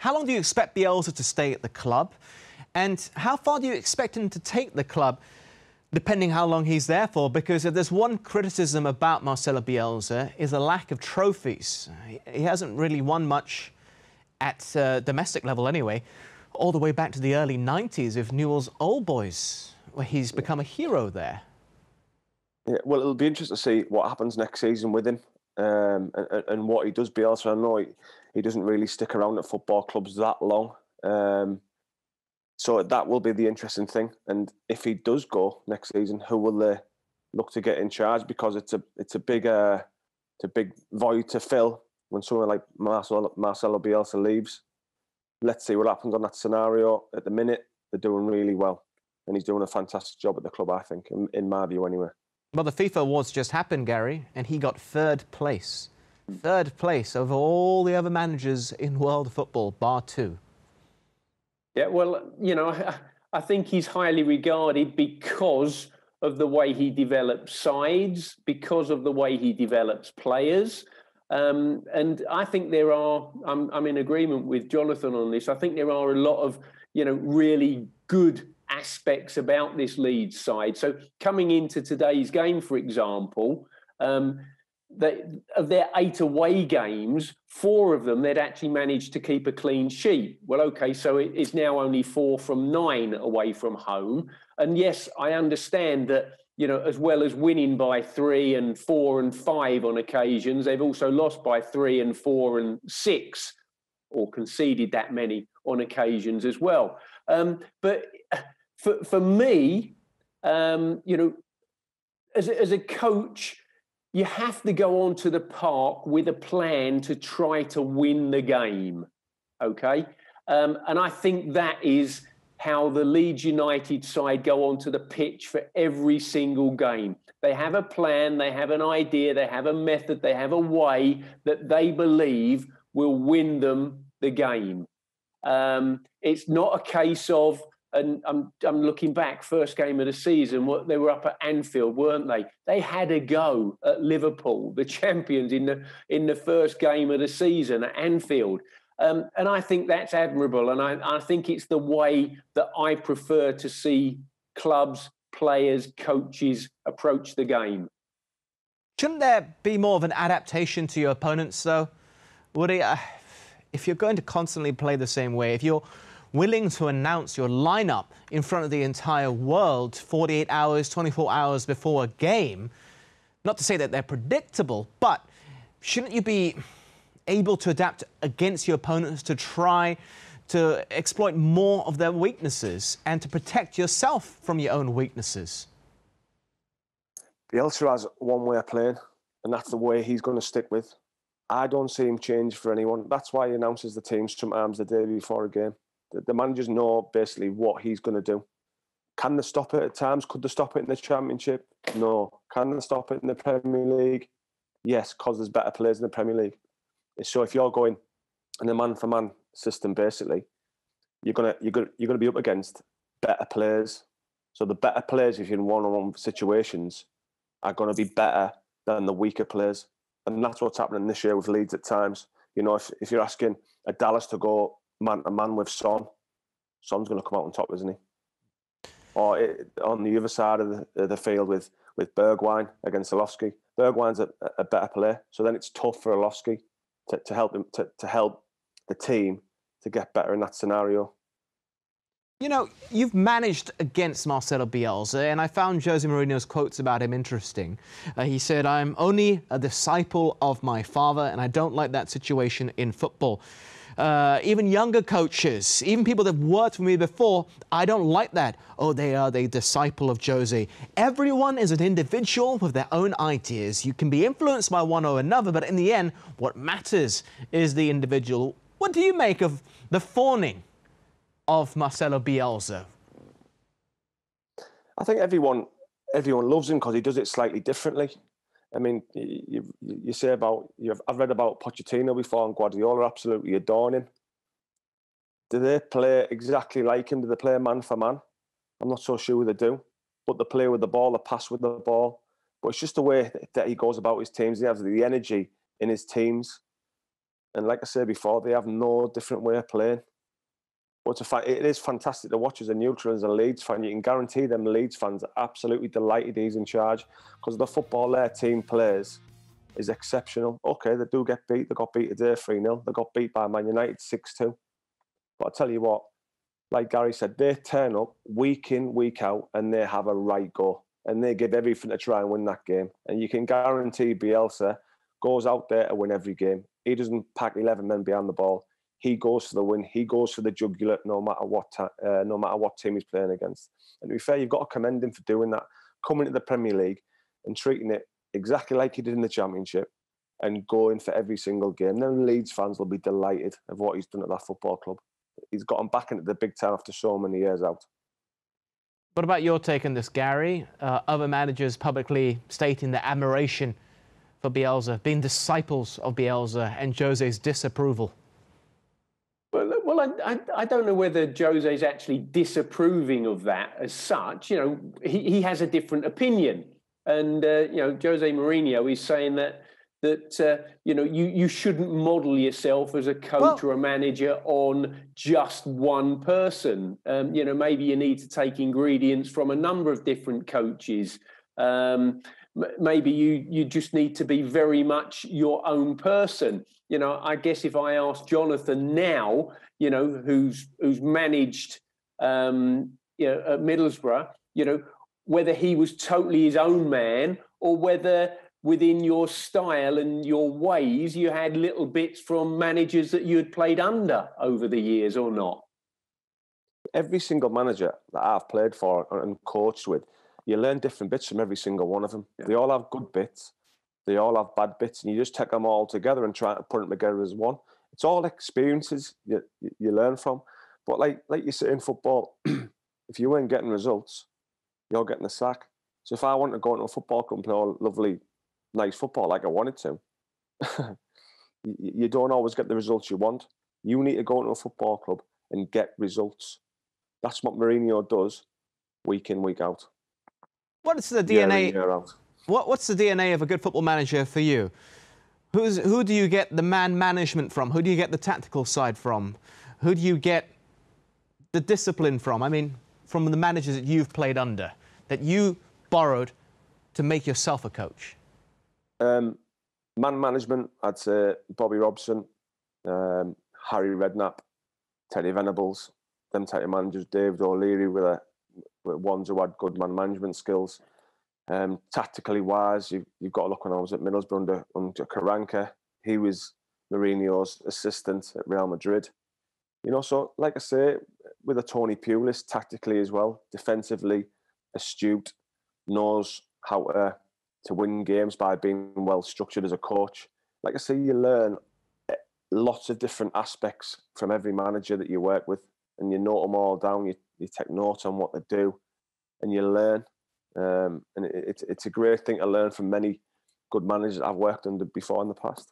how long do you expect Bielsa to stay at the club? And how far do you expect him to take the club, depending how long he's there for? Because if there's one criticism about Marcelo Bielsa is a lack of trophies. He hasn't really won much at domestic level anyway, all the way back to the early 90s with Newell's Old Boys, where he's become a hero there. Yeah, well, it'll be interesting to see what happens next season with him and what he does. Bielsa, I know he doesn't really stick around at football clubs that long. So that will be the interesting thing. And if he does go next season, who will they look to get in charge? Because it's a big void to fill when someone like Marcelo Bielsa leaves. Let's see what happens on that scenario. At the minute, they're doing really well. And he's doing a fantastic job at the club, I think, in my view anyway. Well, the FIFA Awards just happened, Gary, and he got third place. Third place over all the other managers in world football, bar two. Yeah, well, you know, I think he's highly regarded because of the way he develops sides, because of the way he develops players. And I think there are, I'm in agreement with Jonathan on this, I think there are a lot of, you know, really good aspects about this Leeds side. So coming into today's game, for example, of their 8 away games, 4 of them they'd actually managed to keep a clean sheet. Well, okay, so it's now only 4 from 9 away from home. And yes, I understand that, you know, as well as winning by 3 and 4 and 5 on occasions, they've also lost by 3 and 4 and 6, or conceded that many on occasions as well. But for me, you know, as a coach, you have to go onto the park with a plan to try to win the game, okay? And I think that is how the Leeds United side go onto the pitch for every single game. They have a plan, they have an idea, they have a method, they have a way that they believe will win them the game. It's not a case of, and I'm looking back, first game of the season, they were up at Anfield, weren't they? They had a go at Liverpool, the champions, in the first game of the season at Anfield. And I think that's admirable. And I think it's the way that I prefer to see clubs, players, coaches approach the game. Shouldn't there be more of an adaptation to your opponents, though? Woody, if you're going to constantly play the same way, if you're willing to announce your lineup in front of the entire world 48 hours, 24 hours before a game, not to say that they're predictable, but shouldn't you be able to adapt against your opponents to try to exploit more of their weaknesses and to protect yourself from your own weaknesses? Bielsa has one way of playing, and that's the way he's going to stick with. I don't see him change for anyone. That's why he announces the team sometimes the day before a game. The managers know basically what he's going to do. Can they stop it at times? Could they stop it in the Championship? No. Can they stop it in the Premier League? Yes, because there's better players in the Premier League. So if you're going in a man-for-man system, basically, you're gonna be up against better players. So the better players, if you're in one-on-one situations, are going to be better than the weaker players, and that's what's happening this year with Leeds at times. You know, if you're asking a Dallas to go man-to-man with Son's going to come out on top, isn't he? Or on the other side of the field with Bergwijn against Orlovsky. Bergwijn's a better player, so then it's tough for Orlovsky to help him to help the team to get better in that scenario. You know, you've managed against Marcelo Bielsa, and I found Jose Mourinho's quotes about him interesting. He said, "I'm only a disciple of my father, and I don't like that situation in football. Even younger coaches, even people that have worked for me before, I don't like that. Oh, they are the disciple of Jose." Everyone is an individual with their own ideas. You can be influenced by one or another, but in the end, what matters is the individual. What do you make of the fawning of Marcelo Bielsa? I think everyone loves him because he does it slightly differently. I mean, you say about, I've read about Pochettino before, and Guardiola absolutely adore him. Do they play exactly like him? Do they play man for man? I'm not so sure they do. But they play with the ball, they pass with the ball. But it's just the way that he goes about his teams. He has the energy in his teams. And like I said before, they have no different way of playing. But it is fantastic to watch as a neutral, as a Leeds fan. You can guarantee them Leeds fans are absolutely delighted he's in charge, because the football their team plays is exceptional. Okay, they do get beat. They got beat today 3-0. They got beat by Man United 6-2. But I tell you what, like Gary said, they turn up week in, week out, and they have a right go. And they give everything to try and win that game. And you can guarantee Bielsa goes out there to win every game. He doesn't pack 11 men behind the ball. He goes for the win. He goes for the jugular, no matter what team he's playing against. And to be fair, you've got to commend him for doing that, coming to the Premier League and treating it exactly like he did in the Championship, and going for every single game. Then Leeds fans will be delighted of what he's done at that football club. He's got him back into the big time after so many years out. What about your take on this, Gary? Other managers publicly stating their admiration for Bielsa, being disciples of Bielsa, and Jose's disapproval. Well, I don't know whether Jose's actually disapproving of that as such. You know, he has a different opinion, and you know, Jose Mourinho is saying that you know, you shouldn't model yourself as a coach or a manager on just one person. You know, maybe you need to take ingredients from a number of different coaches. Maybe you just need to be very much your own person. You know, I guess if I ask Jonathan now, you know, who's managed, you know, at Middlesbrough, you know, whether he was totally his own man, or whether within your style and your ways you had little bits from managers that you had played under over the years, or not. Every single manager that I've played for and coached with, you learn different bits from every single one of them. Yeah. They all have good bits. They all have bad bits, and you just take them all together and try to put them together as one. It's all experiences you learn from. But like you say in football, if you weren't getting results, you're getting a sack. So if I want to go into a football club and play all lovely, nice football like I wanted to, you don't always get the results you want. You need to go into a football club and get results. That's what Mourinho does week in, week out. What's the DNA? Year in, year out. What's the DNA of a good football manager for you? Who do you get the man management from? Who do you get the tactical side from? Who do you get the discipline from? I mean, from the managers that you've played under, that you borrowed to make yourself a coach. Man management, I'd say Bobby Robson, Harry Redknapp, Teddy Venables, them type of managers, David O'Leary with ones who had good man management skills. Tactically wise, you've got to look when I was at Middlesbrough under Karanka. He was Mourinho's assistant at Real Madrid. You know, so like I say, with a Tony Pulis, tactically as well, defensively astute, knows how to win games by being well structured as a coach. Like I say, you learn lots of different aspects from every manager that you work with, and you note them all down. You take notes on what they do, and you learn. And it's a great thing to learn from many good managers I've worked under before in the past.